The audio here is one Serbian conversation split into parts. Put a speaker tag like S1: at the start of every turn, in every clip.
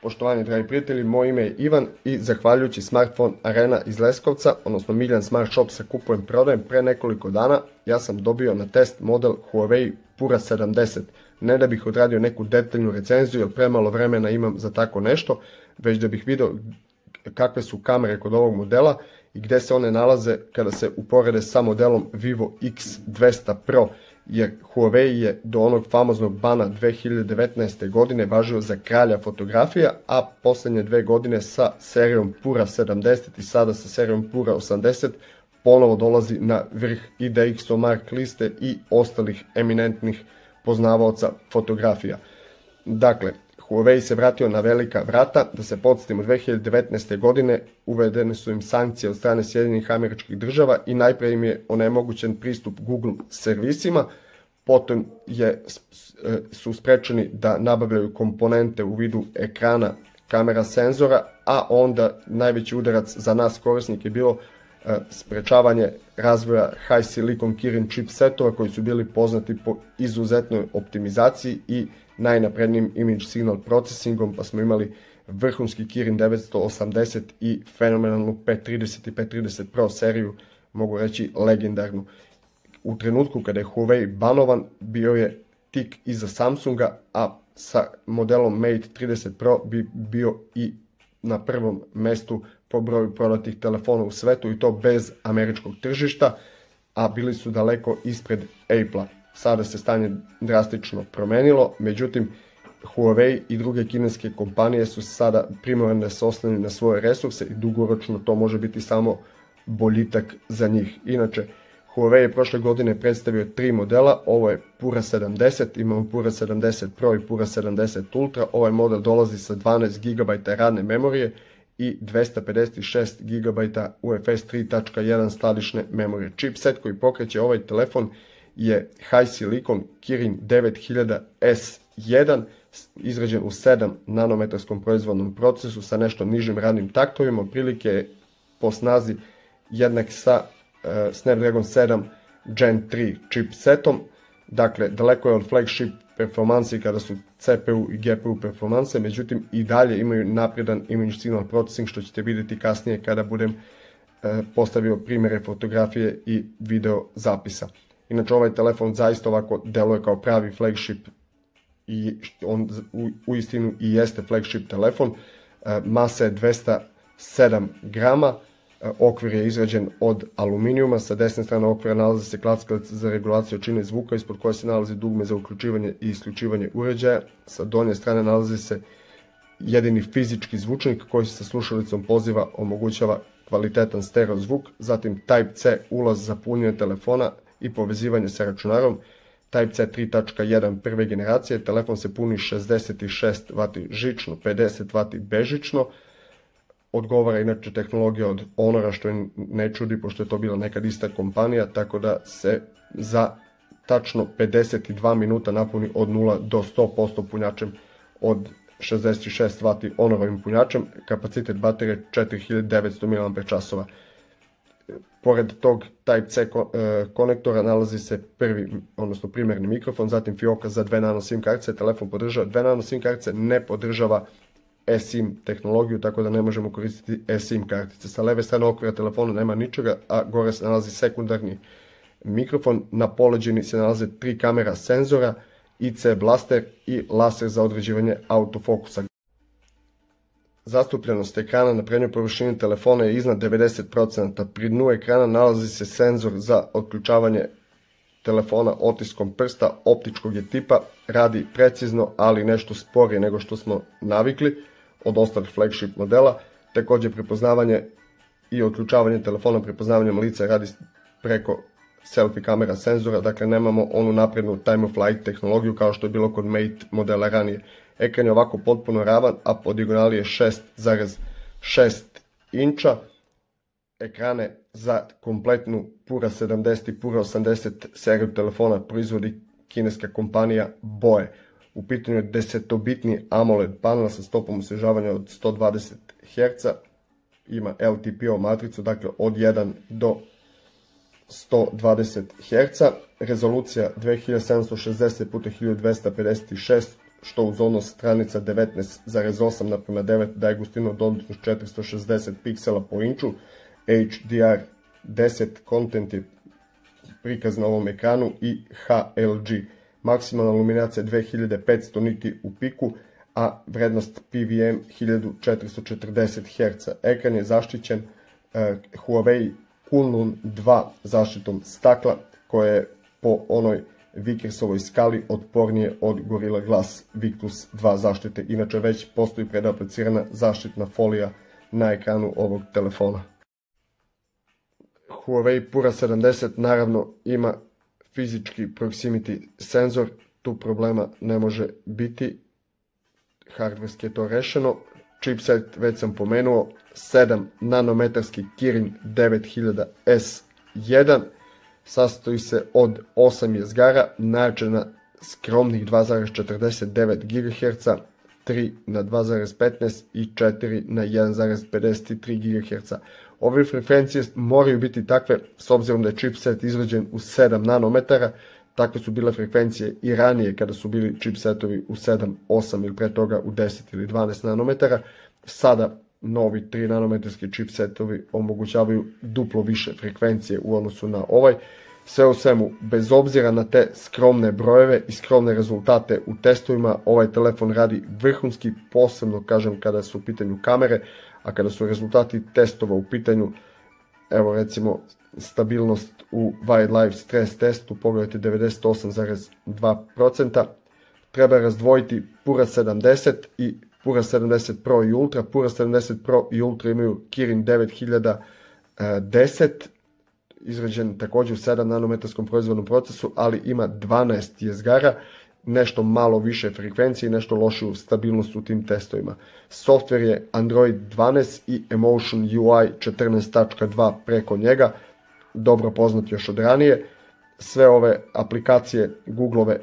S1: Poštovani dragi prijatelji, moje ime je Ivan i zahvaljujući Smartphone Arena iz Leskovca, odnosno Miljan Smart Shop sa kupujem prodajem, pre nekoliko dana ja sam dobio na test model Huawei Pura 70. Ne da bih odradio neku detaljnu recenziju jer premalo vremena imam za tako nešto, već da bih video kakve su kamere kod ovog modela i gde se one nalaze kada se uporede sa modelom Vivo X200 Pro, jer Huawei je do onog famoznog bana 2019. godine važio za kralja fotografija, a poslednje 2 godine sa serijom Pura 70 i sada sa serijom Pura 80 ponovo dolazi na vrh i DxOMark liste i ostalih eminentnih poznavaoca fotografija. Dakle, Huawei se vratio na velika vrata. Da se podsjetimo, 2019. godine uvedene su im sankcije od strane Sjedinjenih Američkih Država i najpre im je onemogućen pristup Google servisima, potom su sprečeni da nabavljaju komponente u vidu ekrana, kamera, senzora, a onda najveći udarac za nas korisnike je bilo sprečavanje razvoja High Silicon Kirin chipsetova koji su bili poznati po izuzetnoj optimizaciji i najnaprednijim image signal processingom, pa smo imali vrhunski Kirin 980 i fenomenalnu P30 i P30 Pro seriju, mogu reći legendarnu. U trenutku kada je Huawei banovan, bio je tik iza Samsunga, a sa modelom Mate 30 Pro bi bio i na prvom mestu po broju prodatih telefona u svetu i to bez američkog tržišta, a bili su daleko ispred Apple-a. Sada se stanje drastično promenilo, međutim Huawei i druge kineske kompanije su sada primorane da se oslone na svoje resurse i dugoročno to može biti samo boljitak za njih. Inače, Huawei je prošle godine predstavio 3 modela, ovo je Pura 70, imamo Pura 70 Pro i Pura 70 Ultra, ovaj model dolazi sa 12 GB radne memorije i 256 GB UFS 3.1 skladišne memorije. Chipset koji pokreće ovaj telefon je High Silicon Kirin 9000 S1, izrađen u 7 nanometarskom proizvodnom procesu sa nešto nižim radnim taktovima, otprilike je po snazi jednak sa Snapdragon 7 Gen 3 chipsetom, dakle daleko je od flagship performansi kada su CPU i GPU performanse, međutim i dalje imaju napredan image signal processing, što ćete vidjeti kasnije kada budem postavio primjere fotografije i video zapisa. Inače, ovaj telefon zaista ovako deluje kao pravi flagship i on uistinu i jeste flagship telefon. Masa je 207 grama, okvir je izrađen od aluminijuma, sa desne strane okvira nalazi se klackalica za regulaciju jačine zvuka, ispod koje se nalazi dugme za uključivanje i isključivanje uređaja, sa donje strane nalazi se jedini fizički zvučnik koji se sa slušalicom poziva omogućava kvalitetan stereo zvuk, zatim Type-C ulaz za punjenje telefona i povezivanje sa računarom, Type-C 3.1 prve generacije, telefon se puni 66 W žično, 50 W bežično, odgovara inače tehnologija od Honora, što je ne čudi pošto je to bila nekad ista kompanija, tako da se za tačno 52 minuta napuni od 0 do 100% punjačem od 66 W Honorovim punjačem, kapacitet baterije 4900 mAh. Pored tog Type-C konektora nalazi se primerni mikrofon, zatim fioka za 2 nano SIM kartice, telefon podržava 2 nano SIM kartice, ne podržava eSIM tehnologiju, tako da ne možemo koristiti eSIM kartice. Sa leve strane okvira telefona nema ničega, a gore se nalazi sekundarni mikrofon, na poleđini se nalaze 3 kamera senzora, IC blaster i laser za određivanje autofokusa. Zastupljenost ekrana na prednjoj površini telefona je iznad 90%, pri dnu ekrana nalazi se senzor za otključavanje telefona otiskom prsta, optičkog je tipa, radi precizno, ali nešto sporije nego što smo navikli od ostalih flagship modela. Također prepoznavanje i otključavanje telefona prepoznavanjem lica radi preko selfie kamera senzora, dakle nemamo onu naprednu time of flight tehnologiju kao što je bilo kod Mate modela ranije. Ekran je ovako potpuno ravan, a po dijagonali je 6,6 inča. Ekrane za kompletnu Pura 70 i Pura 80 seriju telefona proizvodi kineska kompanija Boe. U pitanju je 10-bitni AMOLED panel sa stopom osvježavanja od 120 Hz, ima LTPO matricu, dakle od 1 do 120 Hz, rezolucija 2760 x 1256 što uz odnos stranica 19,8 naprema 9 daje gustinu dodatnih 460 piksela po inču, HDR10 content je prikaz na ovom ekranu i HLG. Maksimalna iluminacija 2500 niti u piku, a vrednost PVM 1440 Hz. Ekran je zaštićen Huawei Kunlun 2 zaštitom stakla, koje je po onoj Vickersovoj skali otpornije od Gorilla Glass Victus 2 zaštite. Inače već postoji predaplicirana zaštitna folija na ekranu ovog telefona. Huawei Pura 70 naravno ima fizički proximity senzor, tu problema ne može biti, hardverski je to rešeno. Chipset već sam pomenuo, 7 nanometarski Kirin 9000S1, sastoji se od 8 jezgara, najačena skromnih 2,49 GHz, 3 na 2,15 i 4 na 1,53 GHz. Ove frekvencije moraju biti takve, s obzirom da je chipset izrađen u 7 nanometara, takve su bile frekvencije i ranije kada su bili chipsetovi u 7, 8 ili pre toga u 10 ili 12 nanometara. Sada novi 3 nanometarski chipsetovi omogućavaju duplo više frekvencije u odnosu na ovaj. Sve u svemu, bez obzira na te skromne brojeve i skromne rezultate u testovima, ovaj telefon radi vrhunski, posebno kažem kada su u pitanju kamere, a kada su rezultati testova u pitanju, evo recimo stabilnost u Wildlife stres testu, pogledajte 98,2%, treba razdvojiti Pura 70 i Pura 70 Pro i Ultra. Pura 70 Pro i Ultra imaju Kirin 9010, izrađen također u 7 nanometarskom proizvodnom procesu, ali ima 12 jezgara, nešto malo više frekvencije i nešto lošiju stabilnost u tim testovima. Software je Android 12 i Emotion UI 14.2 preko njega, dobro poznat još od ranije. Sve ove aplikacije Googleove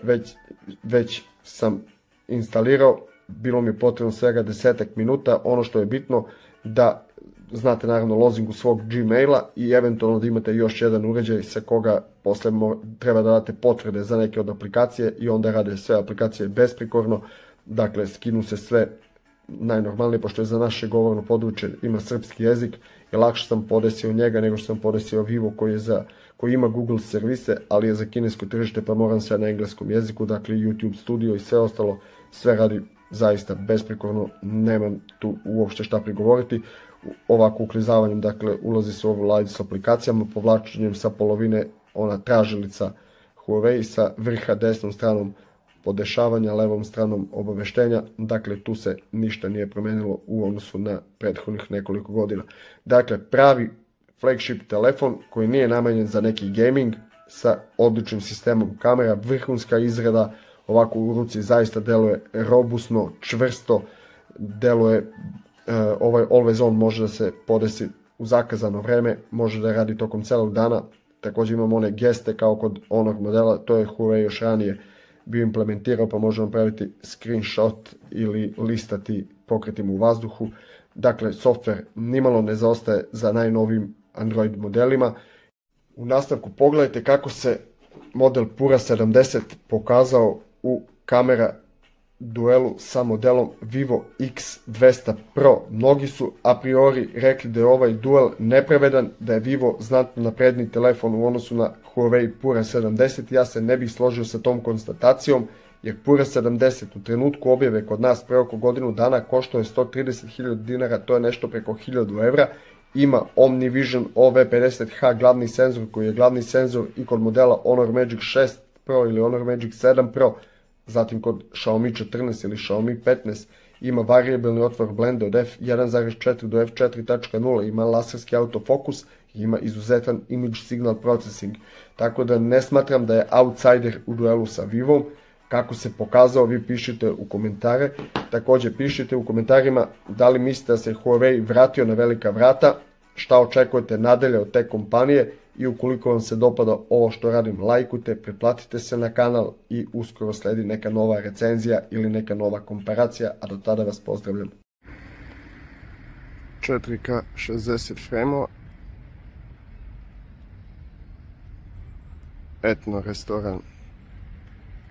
S1: već sam instalirao, bilo mi je potrebno svega 10 minuta. Ono što je bitno da znate naravno lozingu svog Gmaila i eventualno da imate još jedan uređaj sa koga posle treba da date potvrde za neke od aplikacije i onda rade sve aplikacije besprikorno. Dakle, skinu se sve najnormalnije, pošto je za naše govorno područje ima srpski jezik i lakše sam podesio njega nego što sam podesio Vivo koji ima Google servise, ali je za kinesko tržište pa moram sve na engleskom jeziku, dakle YouTube Studio i sve ostalo, sve radi zaista besprikorno, nemam tu uopšte šta prigovoriti. Ovako uklizavanjem, dakle, ulazi se u ovu lajdu s aplikacijama, povlačenjem sa polovine ona tražilica Huawei, sa vrha desnom stranom podešavanja, levom stranom obaveštenja, dakle tu se ništa nije promenilo u odnosu na prethodnih nekoliko godina. Dakle, pravi flagship telefon koji nije namenjen za neki gaming, sa odličnim sistemom kamera, vrhunska izrada, ovako u ruci zaista deluje robusno, čvrsto, deluje ovaj Always On može da se podesi u zakazano vreme, može da radi tokom celog dana. Također imamo one geste kao kod onog modela, to je Huawei još ranije bio implementirao, pa možemo praviti screenshot ili listati pokretima u vazduhu. Dakle, software nimalo ne zaostaje za najnovijim Android modelima. U nastavku pogledajte kako se model Pura 70 pokazao u kamera duelu sa modelom Vivo X200 Pro. Mnogi su a priori rekli da je ovaj duel nepravedan, da je Vivo znatno napredniji telefon u odnosu na Huawei Pura 70. Ja se ne bih složio sa tom konstatacijom, jer Pura 70 u trenutku objave kod nas pre oko godinu dana koštao je 130.000 dinara, to je nešto preko 1000 evra. Ima OmniVision OV50H glavni senzor, koji je glavni senzor i kod modela Honor Magic 6 Pro ili Honor Magic 7 Pro. Zatim kod Xiaomi 14 ili Xiaomi 15 ima variabilni otvor blenda od f1.4 do f4.0, ima laserski autofokus, ima izuzetan image signal processing. Tako da ne smatram da je outsider u duelu sa Vivom. Kako se pokazao, vi pišite u komentare. Također pišite u komentarima da li mislite da se Huawei vratio na velika vrata, šta očekujete nadalje od te kompanije i ukoliko vam se dopada ovo što radim, lajkujte, pretplatite se na kanal i uskoro sledi neka nova recenzija ili neka nova komparacija, a do tada vas pozdravljam. 4K 60 frame-ova, etno restoran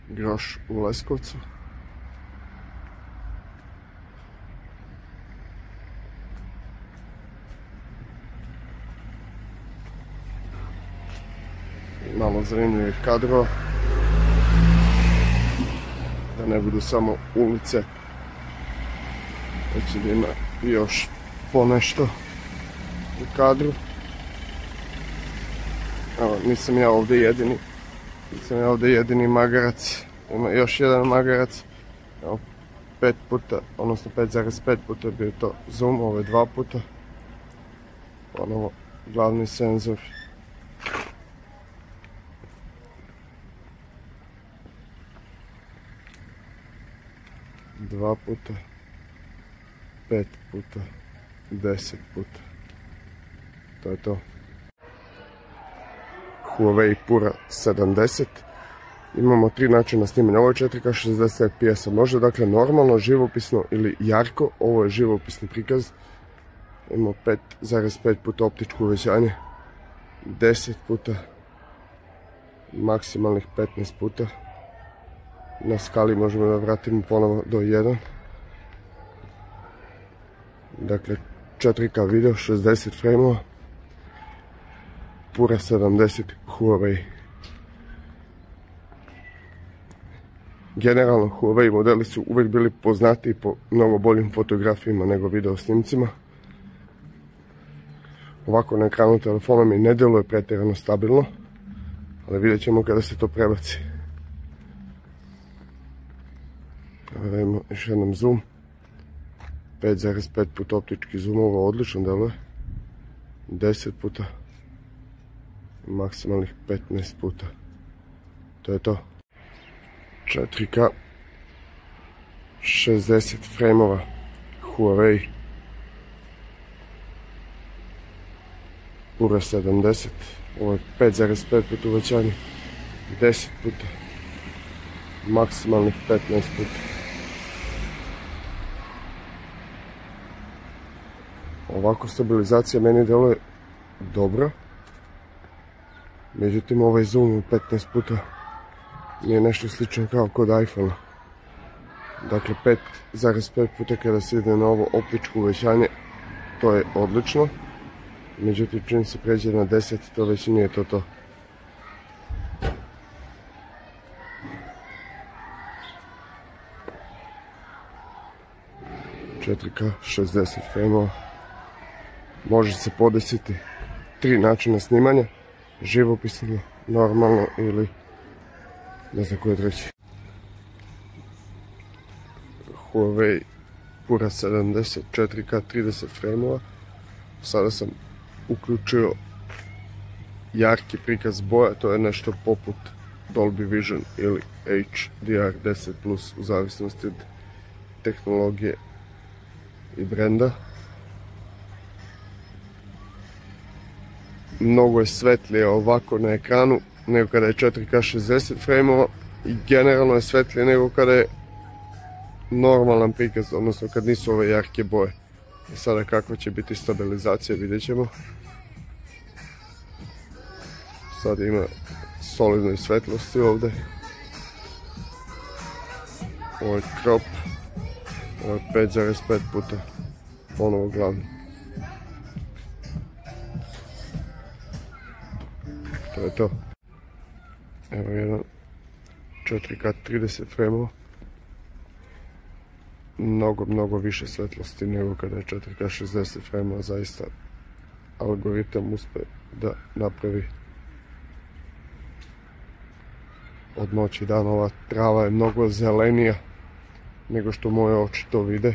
S1: Groš u Leskovcu. malo zanimljivih kadrova, da ne budu samo ulice, već da ima još ponešto u kadru. Evo, nisam ja ovdje jedini magarac, ima još jedan magarac. Evo, 5 puta, odnosno 5,5 puta je bio to zoom, ovo je 2 puta. Ponovo glavni senzor. Dva puta, 5 puta, 10 puta. To je to. Huawei Pura 70. Imamo 3 načina snimanja. Ovo je 4K 60 fps. Može dakle normalno, živopisno ili jarko. Ovo je živopisni prikaz. Imamo 5,5 puta optičko uvećanje. 10 puta. Maksimalnih 15 puta. Na skali možemo da vratimo ponovo do 1. Dakle, 4K video, 60 frameova. Pura 70 Huawei. Generalno, Huawei modeli su uvijek bili poznati po mnogo boljim fotografijama nego video snimcima. Ovako na ekranu telefona mi ne djeluje pretjerano stabilno, ali vidjet ćemo kada se to prebaci. Radimo još jednom zoom. 5,5 puta optički zoom, ovo odlično djeluje. 10 puta. Maksimalnih 15 puta. To je to. 4K 60 frameova Huawei Pura 70. Ovo je 5,5 puta uvećanje. 10 puta. Maksimalnih 15 puta. Ovako stabilizacija meni djeluje dobro. Međutim, ovaj zoom u 15 puta nije nešto slično kao kod iPhone-a. Dakle, 5,5 puta kada se ide na ovo optičko uvećanje, to je odlično. Međutim, čim se pređe na 10, to već nije to. 4K 60 frameova. Može se podesiti 3 načina snimanja. Živopisno, normalno ili ne znam koji je treći. Huawei Pura 70 4K 30 frameova. Sada sam uključio jarki prikaz boja, to je nešto poput Dolby Vision ili HDR10+, u zavisnosti od tehnologije i brenda. Mnogo je svetlije ovako na ekranu nego kada je 4K 60 frameova i generalno je svetlije nego kada je normalan prikaz, odnosno kad nisu ove jarke boje. I sada kakva će biti stabilizacija, vidjet ćemo. Sad ima solidne svetlosti ovdje. Ovo je crop. Ovo je 5,5 puta. Ponovo glavni. To je to. Evo jedan 4K 30 frameova. Mnogo više svetlosti nego kada je 4K 60 frameova. Zaista algoritam uspe da napravi od noći dan. Ova trava je mnogo zelenija nego što moje oči to vide.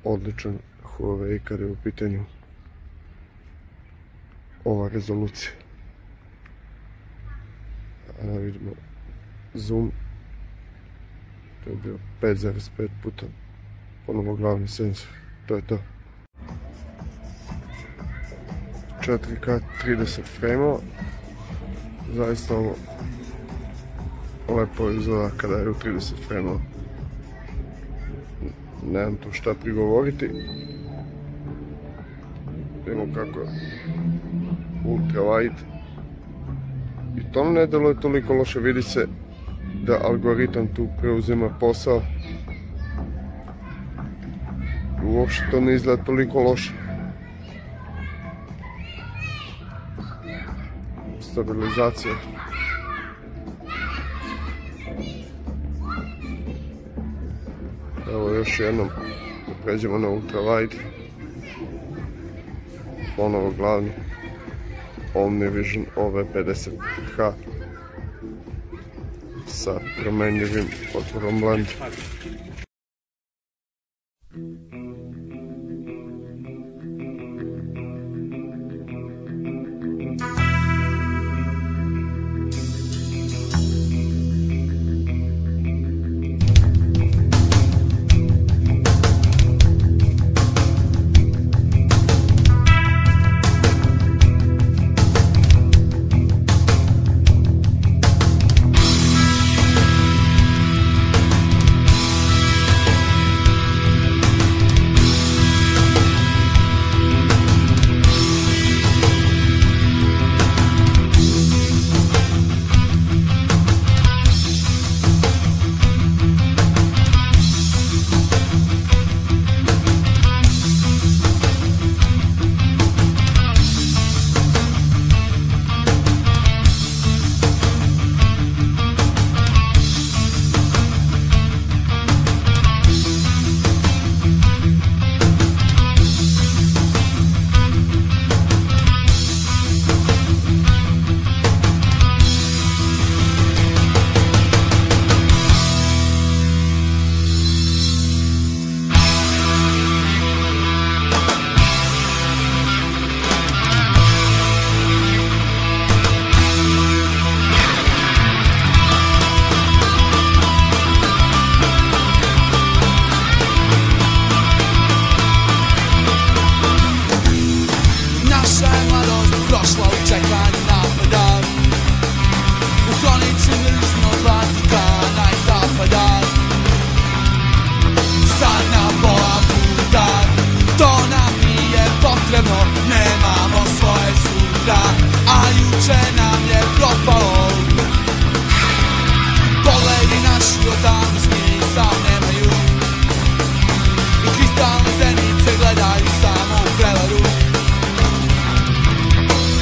S1: Odličan Huawei kada je u pitanju ova rezolucija. Vidimo zoom. To je bio 5,5 puta. Ponovo glavni senzor. To je to. 4K 30 frameova. Zaista ovo lepo izgleda kada je u 30 frameova. Nemam tu šta prigovoriti. Vidimo kako je ultra wide. I to ne deluje toliko loše, vidi se da algoritam tu preuzima posao. uopšte to ne izgleda toliko loše. Stabilizacija. Evo još jednom pređemo na ultrawide. Ponovo glavni Omnivision OV50H sa promenljivim otvorom lente.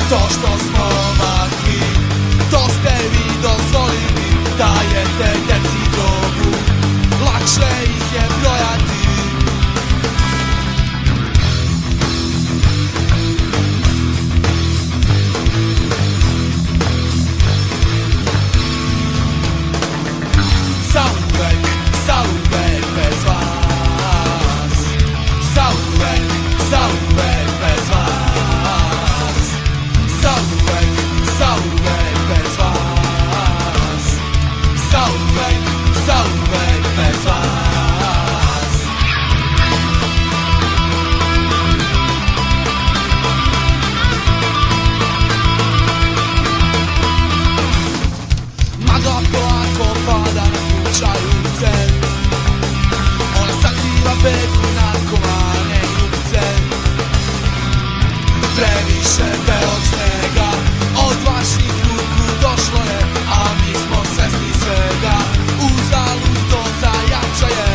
S2: To što smo ovakvi, to ste vi dozvolili. Dajete deci dobu, lakše ih je brojati. Zauvek bez vas. Zauvek bez vas. Zauvek bez vas. Zauvek bez vas. Magla polako pada na kućajuce. Ona sakriva bedu narkomane ljubice. Previše belog snega od vaših ruku došlo je, a mi smo svesni svega. Uzalud to zajačaje.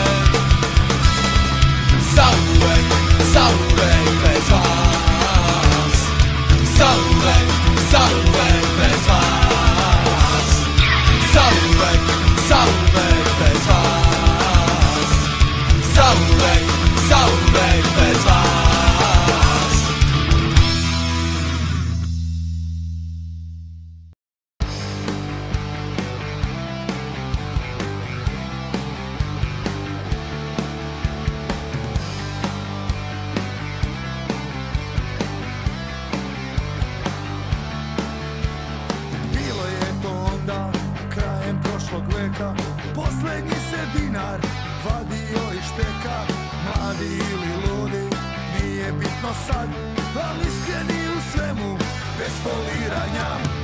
S2: Zauvek bez vas. Zauvek bez vas. Zauvek bez vas. Zauvek bez vas.
S3: Bilo je to onda, krajem prošlog veka, poslednji se dinar vadio iz šteka. Mladi ili ludi, nije bitno sad, ali iskreni u svemu, bez foliranja.